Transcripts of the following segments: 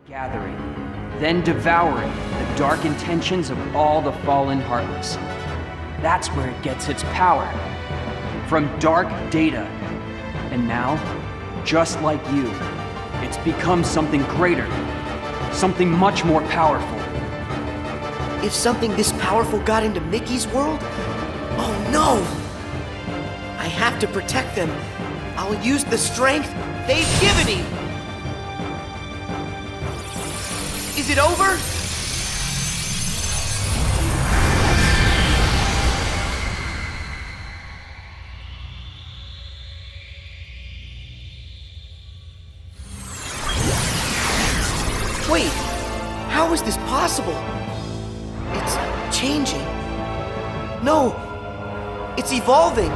Gathering, then devouring the dark intentions of all the fallen Heartless. That's where it gets its power. From dark data. And now, just like you, it's become something greater. Something much more powerful. If something this powerful got into Mickey's world? Oh no! I have to protect them. I'll use the strength they've given him! Is it over? Wait, how is this possible? It's changing. No, it's evolving.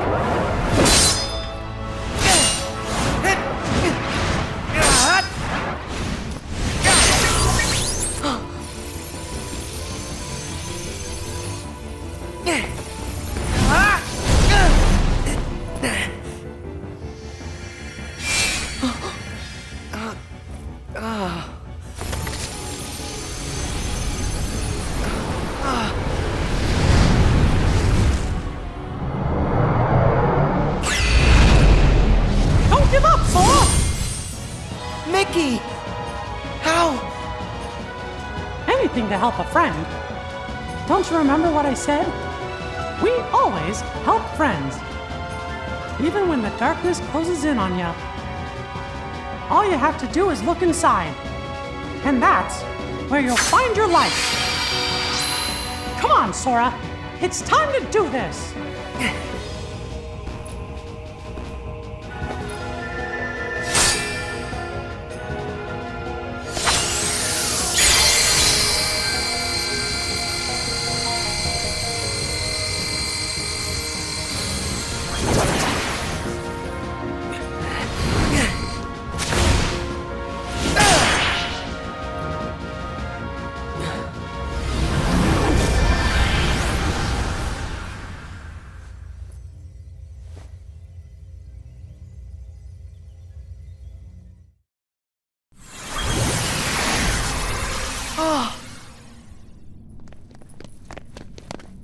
Mickey! How? Anything to help a friend. Don't you remember what I said? We always help friends. Even when the darkness closes in on you. All you have to do is look inside. And that's where you'll find your light. Come on, Sora. It's time to do this.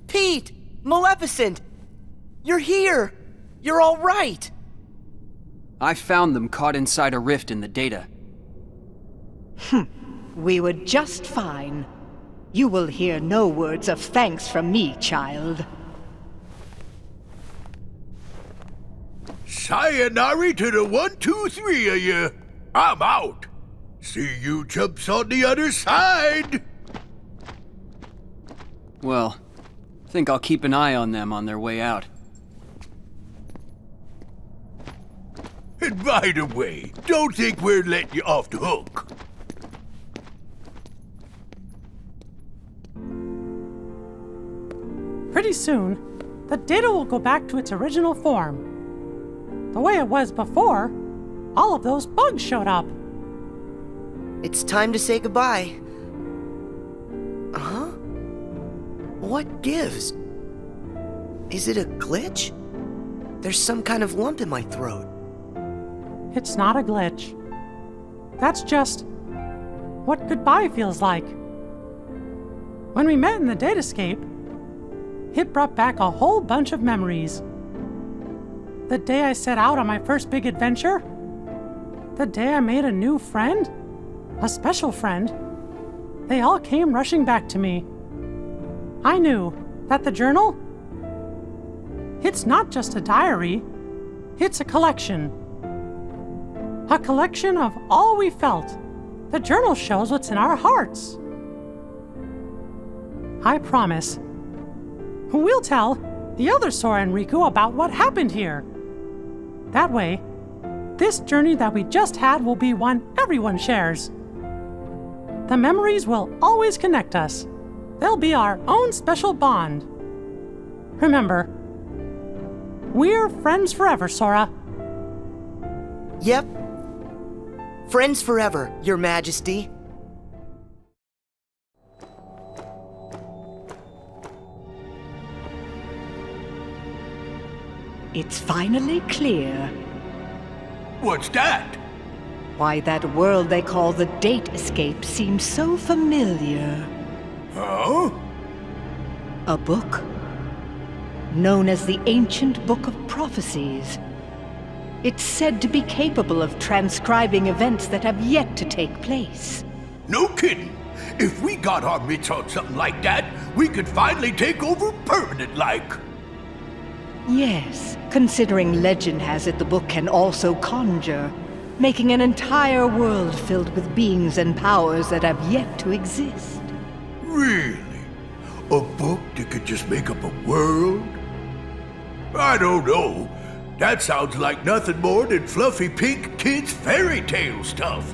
Pete! Maleficent! You're here! You're all right! I found them caught inside a rift in the data. We were just fine. You will hear no words of thanks from me, child. Sayonara to the 1, 2, 3 of you. I'm out. See you chumps on the other side. Well, think I'll keep an eye on them on their way out. And by the way, don't think we're letting you off the hook. Pretty soon, the data will go back to its original form. The way it was before, all of those bugs showed up. It's time to say goodbye. Huh? What gives? Is it a glitch? There's some kind of lump in my throat. It's not a glitch. That's just what goodbye feels like. When we met in the datascape, it brought back a whole bunch of memories. The day I set out on my first big adventure, the day I made a new friend, a special friend, they all came rushing back to me. I knew that the journal, it's not just a diary, it's a collection. A collection of all we felt. The journal shows what's in our hearts. I promise. We'll tell the other Sora and Riku about what happened here. That way, this journey that we just had will be one everyone shares. The memories will always connect us. They'll be our own special bond. Remember, we're friends forever, Sora. Yep. Friends forever, Your Majesty. It's finally clear. What's that? Why that world they call the Date Escape seems so familiar. Huh? A book known as the Ancient Book of Prophecies. It's said to be capable of transcribing events that have yet to take place. No kidding. If we got our mitts on something like that, we could finally take over permanent-like. Yes, considering legend has it the book can also conjure, making an entire world filled with beings and powers that have yet to exist. Really? A book that could just make up a world? I don't know. That sounds like nothing more than fluffy pink kids' fairy tale stuff.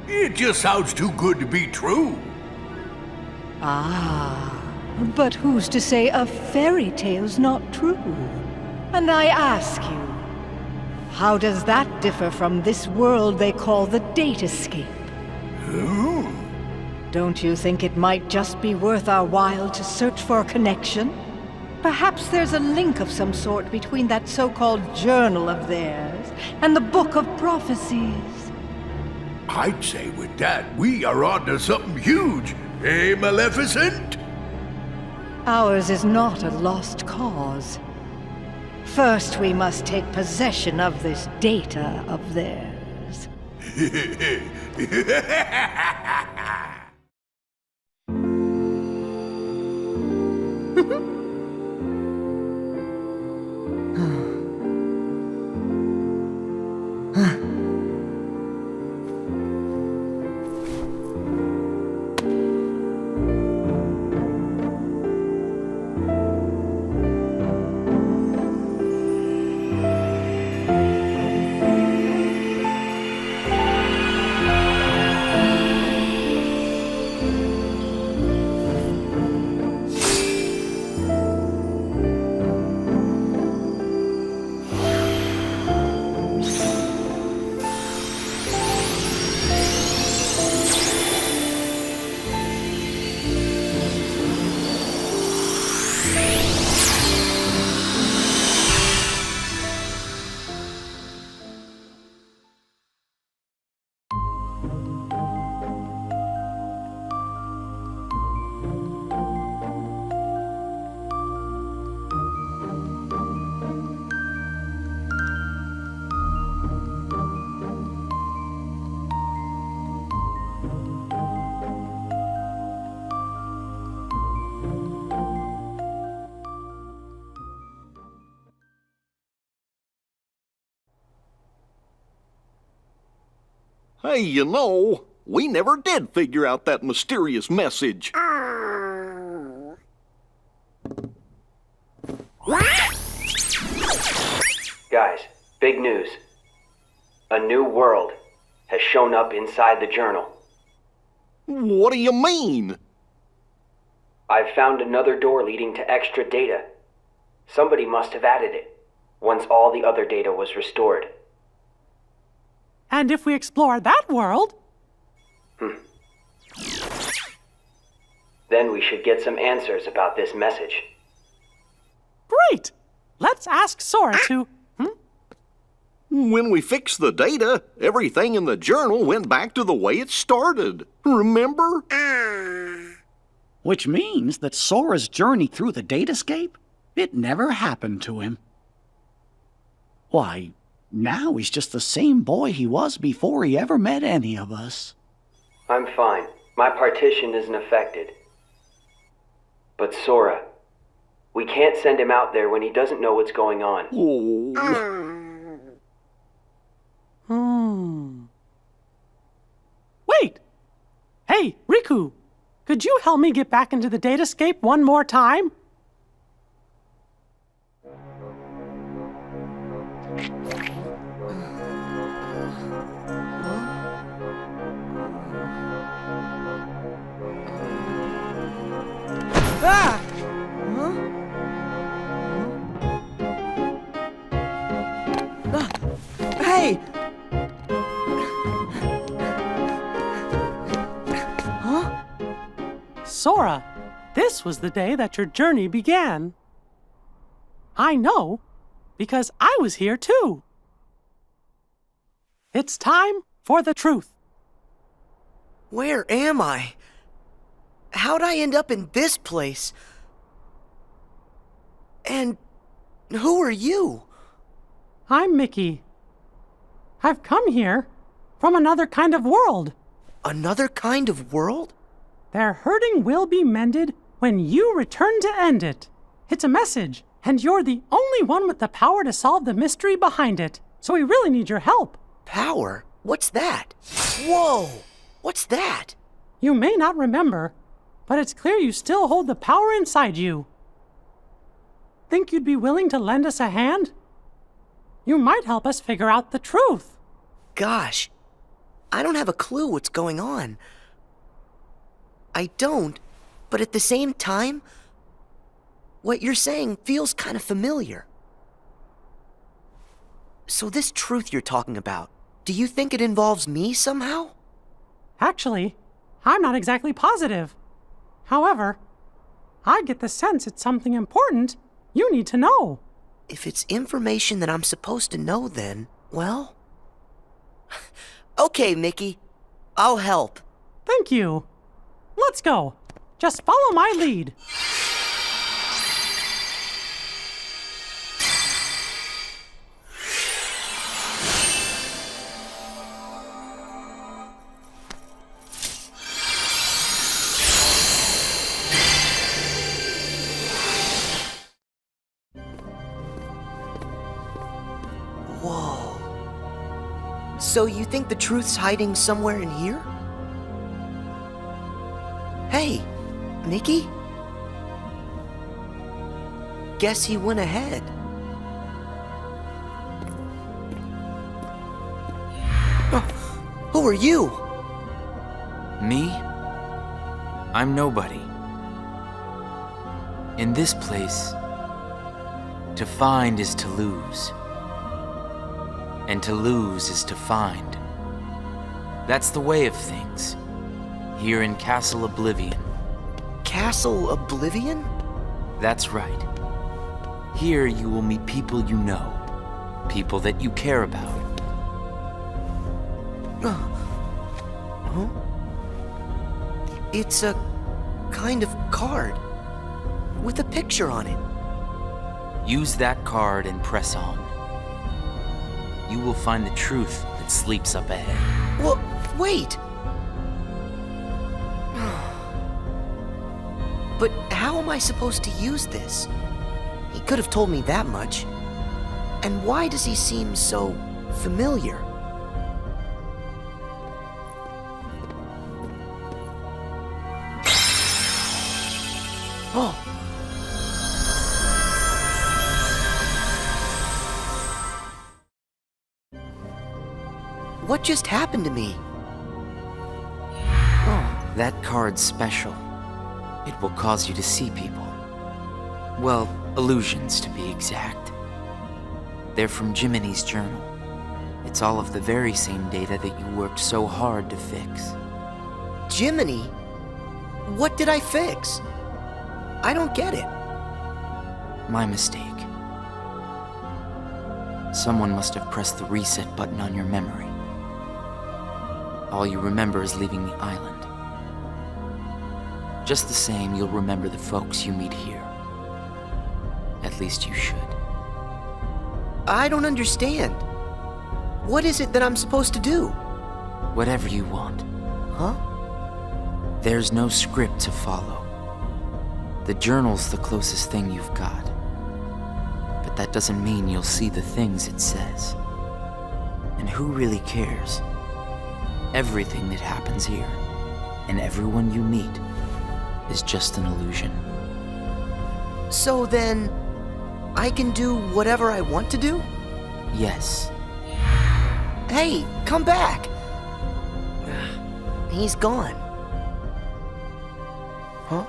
It just sounds too good to be true. Ah, but who's to say a fairy tale's not true? And I ask you, how does that differ from this world they call the Date Escape? Oh. Don't you think it might just be worth our while to search for a connection? Perhaps there's a link of some sort between that so-called journal of theirs and the Book of Prophecies. I'd say with that, we are onto something huge, eh, Maleficent? Ours is not a lost cause. First, we must take possession of this data of theirs. Hey, you know, we never did figure out that mysterious message. Guys, big news. A new world has shown up inside the journal. What do you mean? I've found another door leading to extra data. Somebody must have added it, once all the other data was restored. And if we explore that world... Then we should get some answers about this message. Great! Let's ask Sora to... When we fixed the data, everything in the journal went back to the way it started. Remember? Which means that Sora's journey through the Date Escape, it never happened to him. Why, now he's just the same boy he was before he ever met any of us. I'm fine. My partition isn't affected. But Sora, we can't send him out there when he doesn't know what's going on. Wait! Hey, Riku! Could you help me get back into the Date Escape one more time? Ah! Hey! Sora, this was the day that your journey began. I know, because I was here too. It's time for the truth. Where am I? How'd I end up in this place? And who are you? I'm Mickey. I've come here from another kind of world. Another kind of world? Their hurting will be mended when you return to end it. It's a message, and you're the only one with the power to solve the mystery behind it. So we really need your help. Power? What's that? Whoa! What's that? You may not remember, but it's clear you still hold the power inside you. Think you'd be willing to lend us a hand? You might help us figure out the truth. Gosh, I don't have a clue what's going on. I don't, but at the same time, what you're saying feels kind of familiar. So this truth you're talking about, do you think it involves me somehow? Actually, I'm not exactly positive. However, I get the sense it's something important you need to know. If it's information that I'm supposed to know, then, well... Okay, Mickey. I'll help. Thank you. Let's go. Just follow my lead. Whoa. So you think the truth's hiding somewhere in here? Hey, Mickey? Guess he went ahead. Who are you? Me? I'm nobody. In this place, to find is to lose. And to lose is to find. That's the way of things, here in Castle Oblivion. Castle Oblivion? That's right. Here you will meet people you know, people that you care about. Huh? It's a kind of card with a picture on it. Use that card and press on. You will find the truth that sleeps up ahead. Well, wait. But how am I supposed to use this? He could have told me that much. And why does he seem so familiar? Oh. What just happened to me? Oh, That card's special. It will cause you to see people. Well, illusions to be exact. They're from Jiminy's journal. It's all of the very same data that you worked so hard to fix. Jiminy? What did I fix? I don't get it. My mistake. Someone must have pressed the reset button on your memory. All you remember is leaving the island. Just the same, you'll remember the folks you meet here. At least you should. I don't understand. What is it that I'm supposed to do? Whatever you want. Huh? There's no script to follow. The journal's the closest thing you've got. But that doesn't mean you'll see the things it says. And who really cares? Everything that happens here, and everyone you meet, is just an illusion. So then, I can do whatever I want to do? Yes. Hey, come back! He's gone. Huh?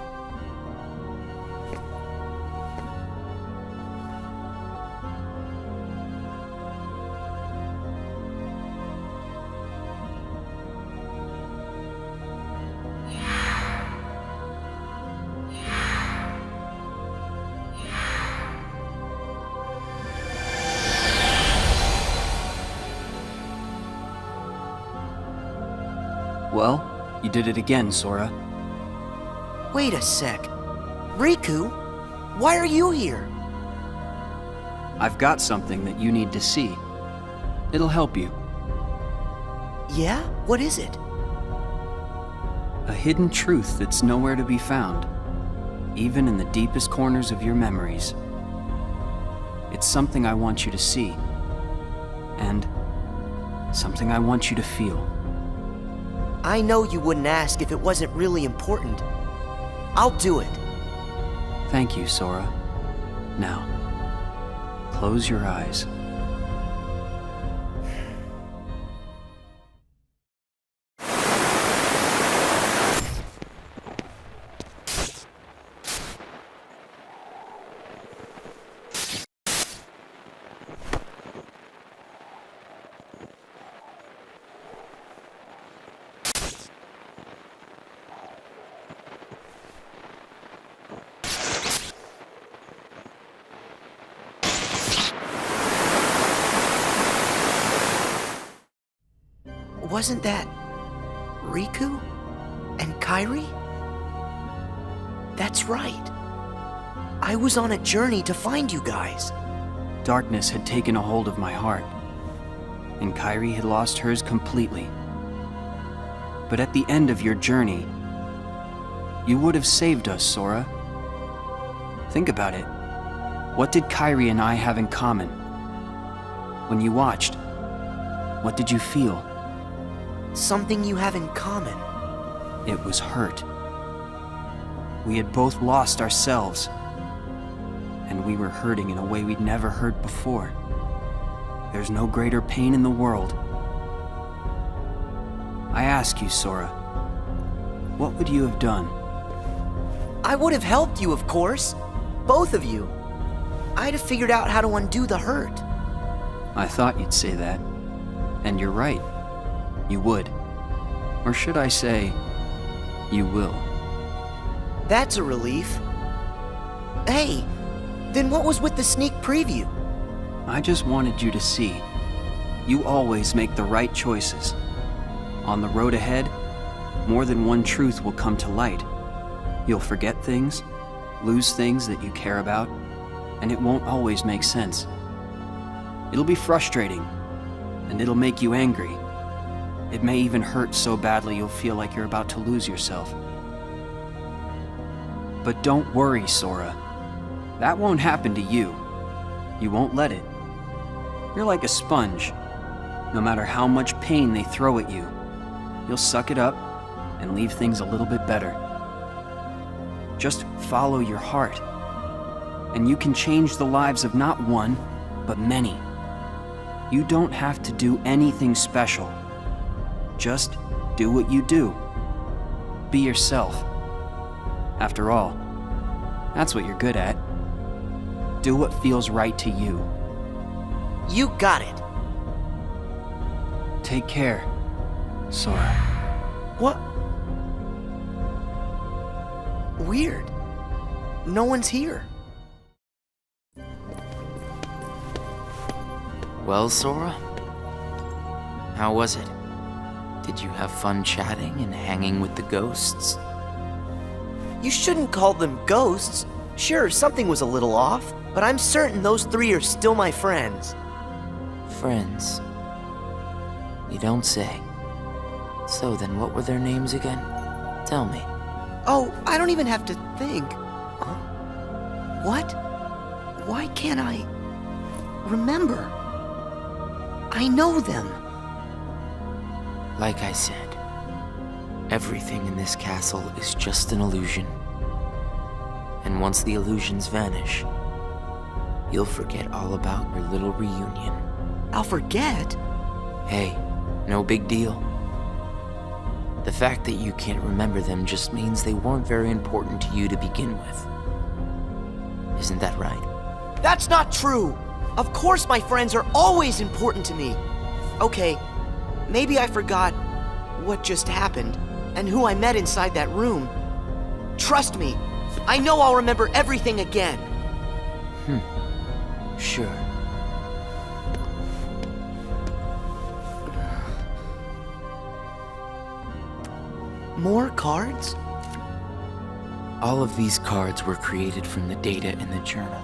Well, you did it again, Sora. Wait a sec. Riku, why are you here? I've got something that you need to see. It'll help you. Yeah? What is it? A hidden truth that's nowhere to be found, even in the deepest corners of your memories. It's something I want you to see, and something I want you to feel. I know you wouldn't ask if it wasn't really important. I'll do it. Thank you, Sora. Now, close your eyes. Wasn't that Riku and Kairi? That's right. I was on a journey to find you guys. Darkness had taken a hold of my heart, and Kairi had lost hers completely. But at the end of your journey, you would have saved us, Sora. Think about it. What did Kairi and I have in common? When you watched, what did you feel? Something you have in common. It was hurt. We had both lost ourselves, and we were hurting in a way we'd never hurt before. There's no greater pain in the world. I ask you, Sora, what would you have done? I would have helped you, of course. Both of you. I'd have figured out how to undo the hurt. I thought you'd say that. And you're right. You would. Or should I say, you will. That's a relief. Hey, then what was with the sneak preview? I just wanted you to see. You always make the right choices. On the road ahead, more than one truth will come to light. You'll forget things, lose things that you care about, and it won't always make sense. It'll be frustrating, and it'll make you angry. It may even hurt so badly you'll feel like you're about to lose yourself. But don't worry, Sora. That won't happen to you. You won't let it. You're like a sponge. No matter how much pain they throw at you, you'll suck it up and leave things a little bit better. Just follow your heart, and you can change the lives of not one, but many. You don't have to do anything special. Just do what you do. Be yourself. After all, that's what you're good at. Do what feels right to you. You got it. Take care, Sora. What? Weird. No one's here. Well, Sora? How was it? Did you have fun chatting and hanging with the ghosts? You shouldn't call them ghosts. Sure, something was a little off, but I'm certain those three are still my friends. Friends? You don't say. So then what were their names again? Tell me. Oh, I don't even have to think. Huh? What? Why can't I remember? I know them. Like I said, everything in this castle is just an illusion. And once the illusions vanish, you'll forget all about your little reunion. I'll forget? Hey, no big deal. The fact that you can't remember them just means they weren't very important to you to begin with. Isn't that right? That's not true! Of course my friends are always important to me. Okay, maybe I forgot what just happened and who I met inside that room. Trust me, I know I'll remember everything again. Sure. More cards? All of these cards were created from the data in the journal,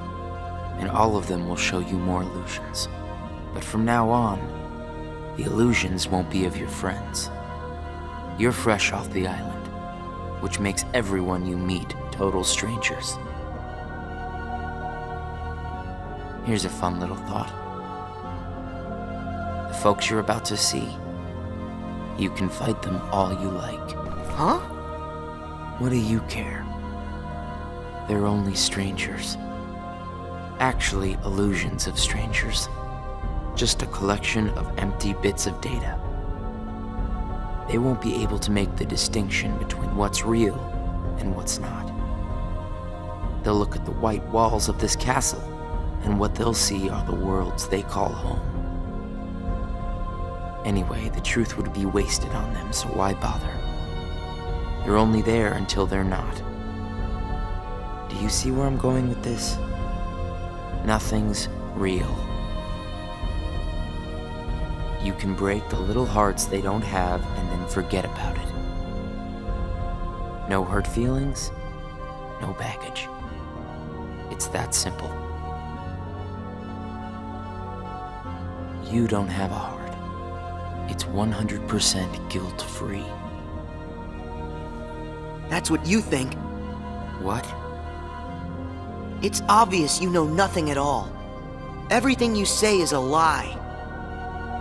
and all of them will show you more illusions. But from now on, the illusions won't be of your friends. You're fresh off the island, which makes everyone you meet total strangers. Here's a fun little thought. The folks you're about to see, you can fight them all you like. Huh? What do you care? They're only strangers. Actually, illusions of strangers. Just a collection of empty bits of data. They won't be able to make the distinction between what's real and what's not. They'll look at the white walls of this castle, and what they'll see are the worlds they call home. Anyway, the truth would be wasted on them, so why bother? They're only there until they're not. Do you see where I'm going with this? Nothing's real. You can break the little hearts they don't have and then forget about it. No hurt feelings, no baggage. It's that simple. You don't have a heart. It's 100% guilt-free. That's what you think. What? It's obvious you know nothing at all. Everything you say is a lie.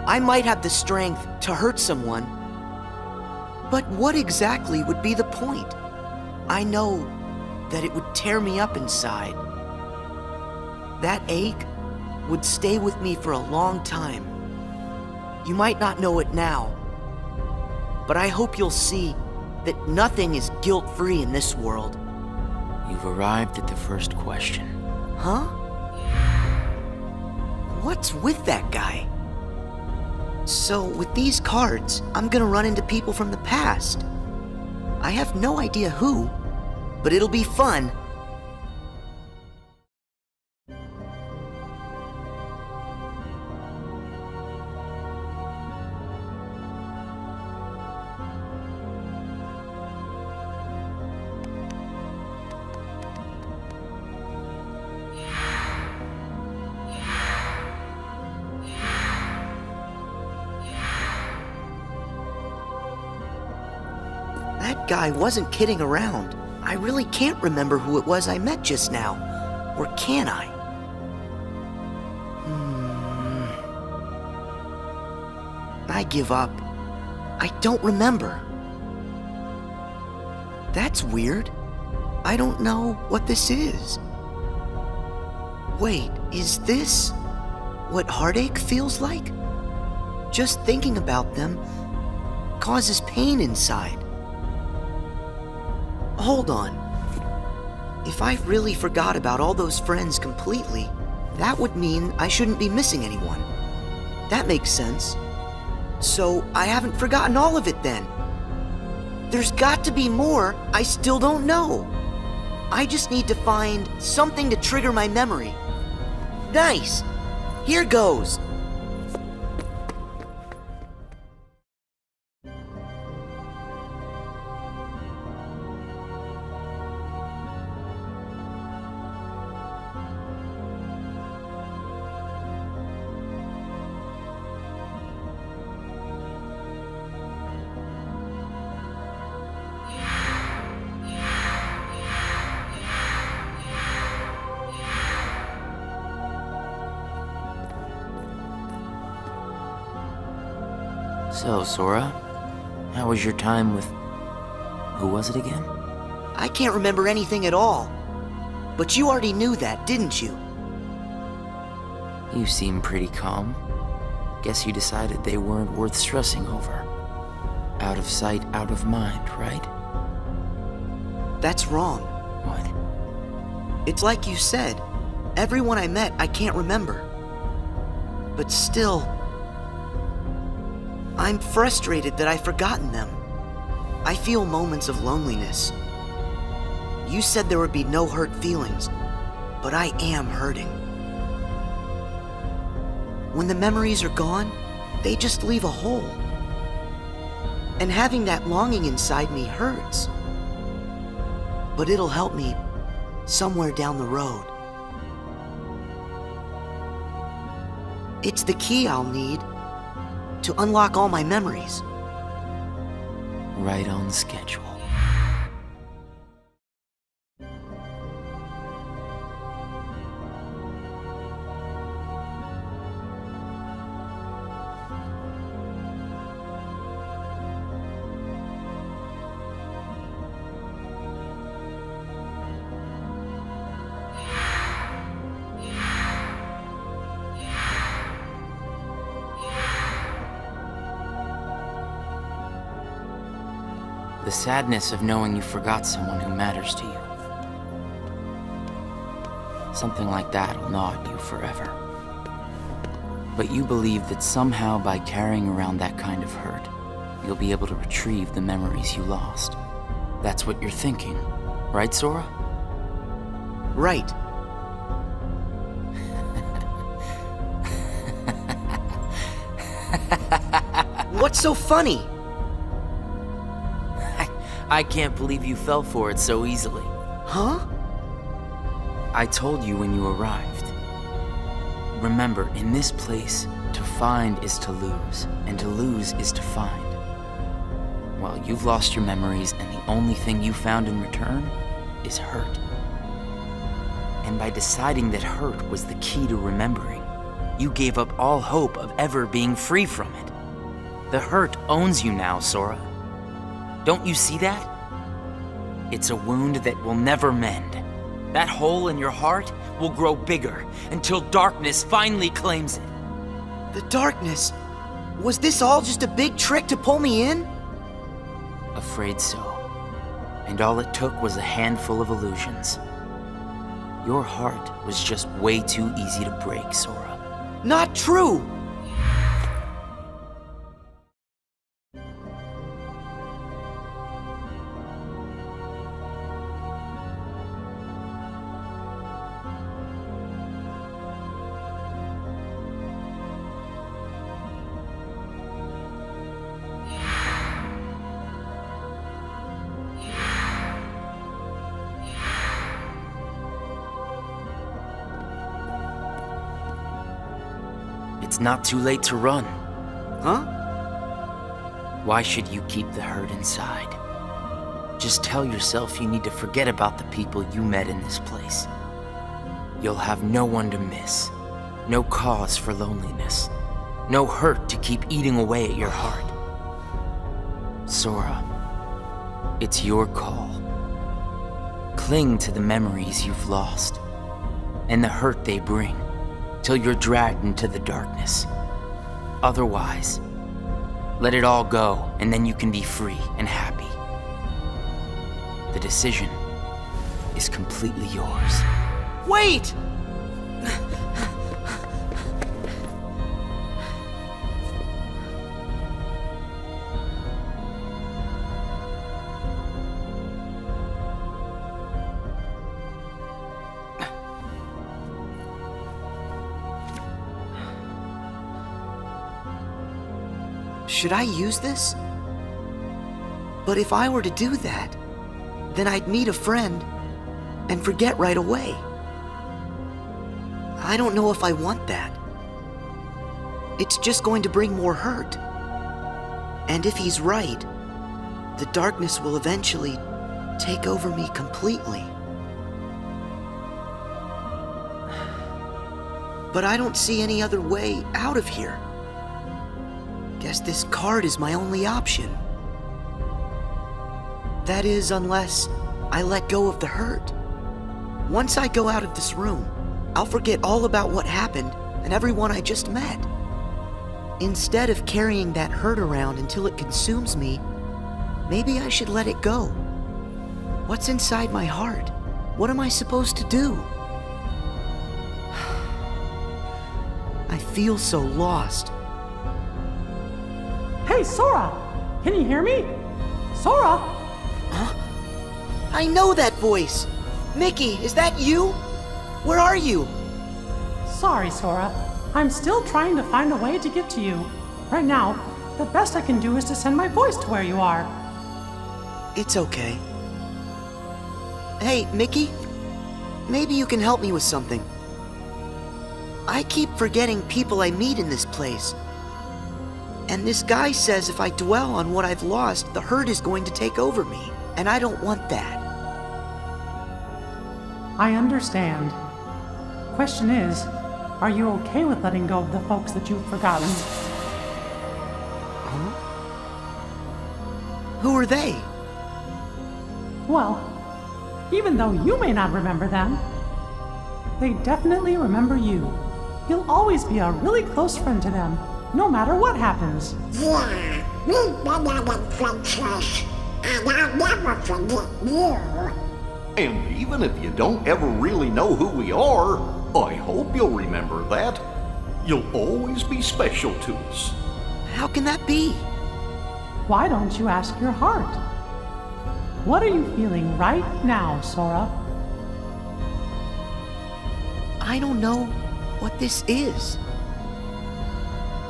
I might have the strength to hurt someone, but what exactly would be the point? I know that it would tear me up inside. That ache would stay with me for a long time. You might not know it now, but I hope you'll see that nothing is guilt-free in this world. You've arrived at the first question. Huh? What's with that guy? So, with these cards, I'm gonna run into people from the past. I have no idea who, but it'll be fun. That guy wasn't kidding around. I really can't remember who it was I met just now. Or can I? I give up. I don't remember. That's weird. I don't know what this is. Wait, is this what heartache feels like? Just thinking about them causes pain inside. Hold on. If I really forgot about all those friends completely, that would mean I shouldn't be missing anyone. That makes sense. So I haven't forgotten all of it then. There's got to be more I still don't know. I just need to find something to trigger my memory. Nice! Here goes! So, Sora, how was your time with... who was it again? I can't remember anything at all. But you already knew that, didn't you? You seem pretty calm. Guess you decided they weren't worth stressing over. Out of sight, out of mind, right? That's wrong. What? It's like you said. Everyone I met, I can't remember. But still, I'm frustrated that I've forgotten them. I feel moments of loneliness. You said there would be no hurt feelings, but I am hurting. When the memories are gone, they just leave a hole. And having that longing inside me hurts. But it'll help me somewhere down the road. It's the key I'll need to unlock all my memories. Right on schedule. The sadness of knowing you forgot someone who matters to you. Something like that will gnaw at you forever. But you believe that somehow by carrying around that kind of hurt, you'll be able to retrieve the memories you lost. That's what you're thinking, right, Sora? Right. What's so funny? I can't believe you fell for it so easily. Huh? I told you when you arrived. Remember, in this place, to find is to lose, and to lose is to find. Well, you've lost your memories, and the only thing you found in return is hurt. And by deciding that hurt was the key to remembering, you gave up all hope of ever being free from it. The hurt owns you now, Sora. Don't you see that? It's a wound that will never mend. That hole in your heart will grow bigger until darkness finally claims it. The darkness? Was this all just a big trick to pull me in? Afraid so. And all it took was a handful of illusions. Your heart was just way too easy to break, Sora. Not true! It's not too late to run. Huh? Why should you keep the hurt inside? Just tell yourself you need to forget about the people you met in this place. You'll have no one to miss, no cause for loneliness, no hurt to keep eating away at your heart. Sora, it's your call. Cling to the memories you've lost, and the hurt they bring, till you're dragged into the darkness. Otherwise, let it all go, and then you can be free and happy. The decision is completely yours. Wait! Should I use this? But if I were to do that, then I'd meet a friend and forget right away. I don't know if I want that. It's just going to bring more hurt. And if he's right, the darkness will eventually take over me completely. But I don't see any other way out of here. Guess this card is my only option. That is, unless I let go of the hurt. Once I go out of this room, I'll forget all about what happened and everyone I just met. Instead of carrying that hurt around until it consumes me, maybe I should let it go. What's inside my heart? What am I supposed to do? I feel so lost. Hey, Sora! Can you hear me? Sora! Huh? I know that voice! Mickey, is that you? Where are you? Sorry, Sora. I'm still trying to find a way to get to you. Right now, the best I can do is to send my voice to where you are. It's okay. Hey, Mickey? Maybe you can help me with something. I keep forgetting people I meet in this place. And this guy says if I dwell on what I've lost, the hurt is going to take over me. And I don't want that. I understand. Question is, are you okay with letting go of the folks that you've forgotten? Huh? Who are they? Well, even though you may not remember them, they definitely remember you. You'll always be a really close friend to them, no matter what happens. Yeah, we've been having friendships, and I'll never forget you. And even if you don't ever really know who we are, I hope you'll remember that. You'll always be special to us. How can that be? Why don't you ask your heart? What are you feeling right now, Sora? I don't know what this is.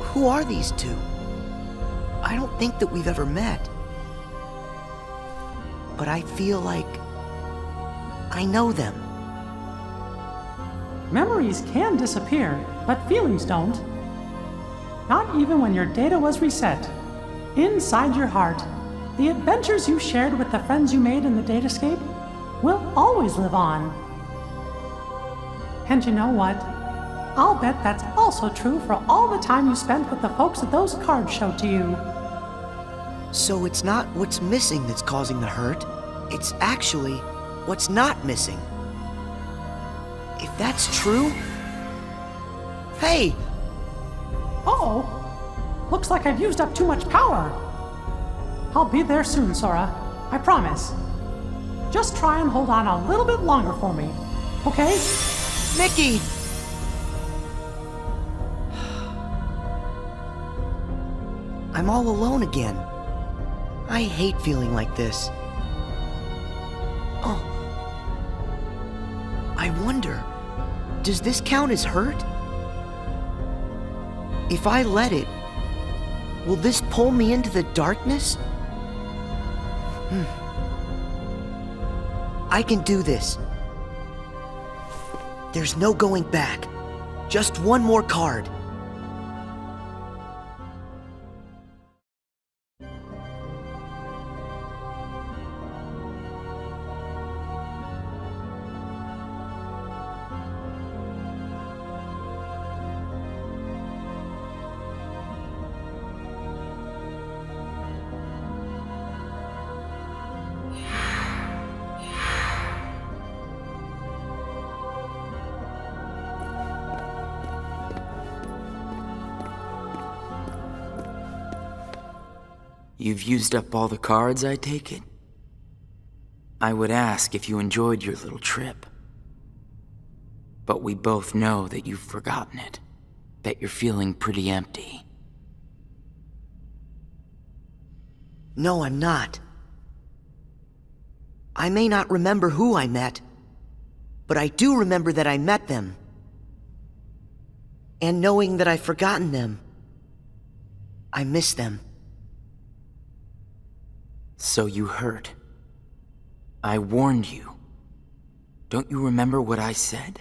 Who are these two? I don't think that we've ever met. But I feel like I know them. Memories can disappear, but feelings don't. Not even when your data was reset. Inside your heart, the adventures you shared with the friends you made in the datascape will always live on. And you know what? I'll bet that's also true for all the time you spent with the folks that those cards showed to you. So it's not what's missing that's causing the hurt. It's actually what's not missing. If that's true... Hey! Uh-oh! Looks like I've used up too much power. I'll be there soon, Sora. I promise. Just try and hold on a little bit longer for me, okay? Mickey! I'm all alone again. I hate feeling like this. Oh. I wonder, does this count as hurt? If I let it, will this pull me into the darkness? I can do this. There's no going back. Just one more card. You've used up all the cards, I take it? I would ask if you enjoyed your little trip. But we both know that you've forgotten it. That you're feeling pretty empty. No, I'm not. I may not remember who I met, but I do remember that I met them. And knowing that I've forgotten them, I miss them. So you hurt. I warned you. Don't you remember what I said?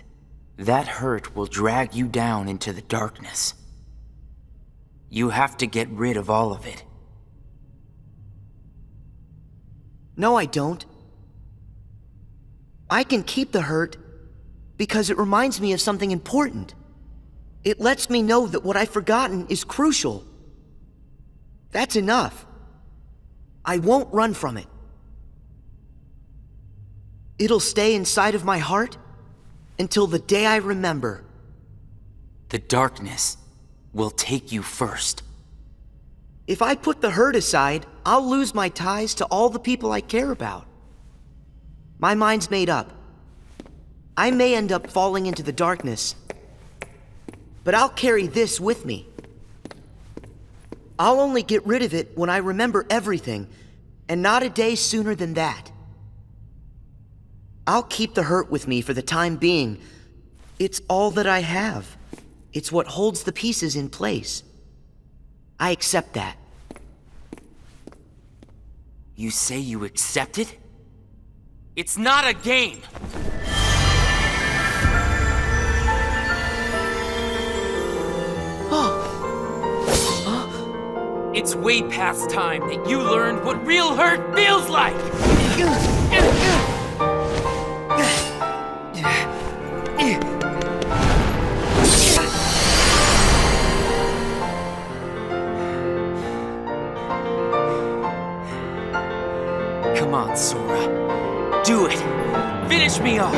That hurt will drag you down into the darkness. You have to get rid of all of it. No, I don't. I can keep the hurt because it reminds me of something important. It lets me know that what I've forgotten is crucial. That's enough. I won't run from it. It'll stay inside of my heart until the day I remember. The darkness will take you first. If I put the hurt aside, I'll lose my ties to all the people I care about. My mind's made up. I may end up falling into the darkness, but I'll carry this with me. I'll only get rid of it when I remember everything, and not a day sooner than that. I'll keep the hurt with me for the time being. It's all that I have. It's what holds the pieces in place. I accept that. You say you accept it? It's not a game! It's way past time that you learned what real hurt feels like! Come on, Sora. Do it! Finish me off!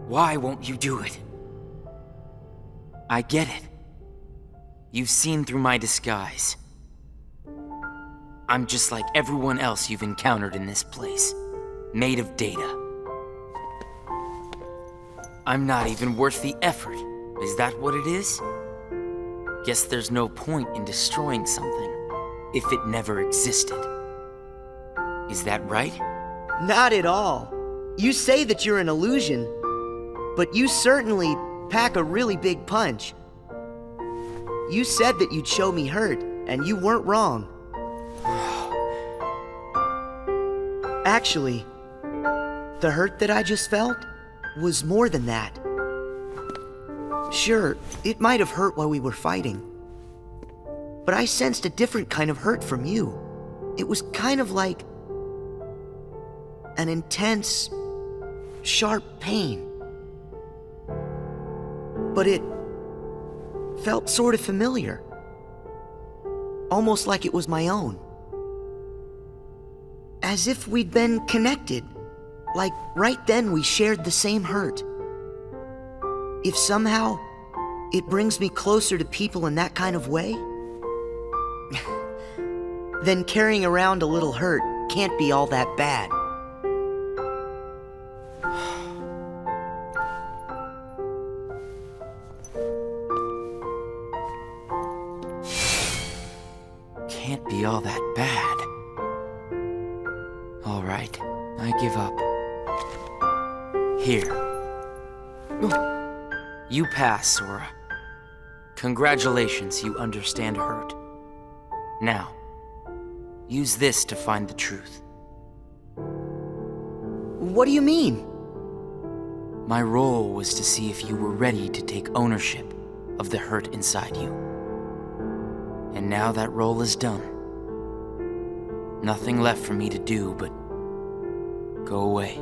Why won't you do it? I get it. You've seen through my disguise. I'm just like everyone else you've encountered in this place, made of data. I'm not even worth the effort. Is that what it is? Guess there's no point in destroying something if it never existed. Is that right? Not at all. You say that you're an illusion, but you certainly pack a really big punch. You said that you'd show me hurt, and you weren't wrong. Actually, the hurt that I just felt was more than that. Sure, it might have hurt while we were fighting, but I sensed a different kind of hurt from you. It was kind of like an intense, sharp pain. But it felt sort of familiar. Almost like it was my own. As if we'd been connected. Like right then we shared the same hurt. If somehow it brings me closer to people in that kind of way, then carrying around a little hurt can't be all that bad. Can't be all that bad. All right, I give up. Here. You pass, Sora. Congratulations, you understand hurt. Now, use this to find the truth. What do you mean? My role was to see if you were ready to take ownership of the hurt inside you. And now that role is done. Nothing left for me to do but go away.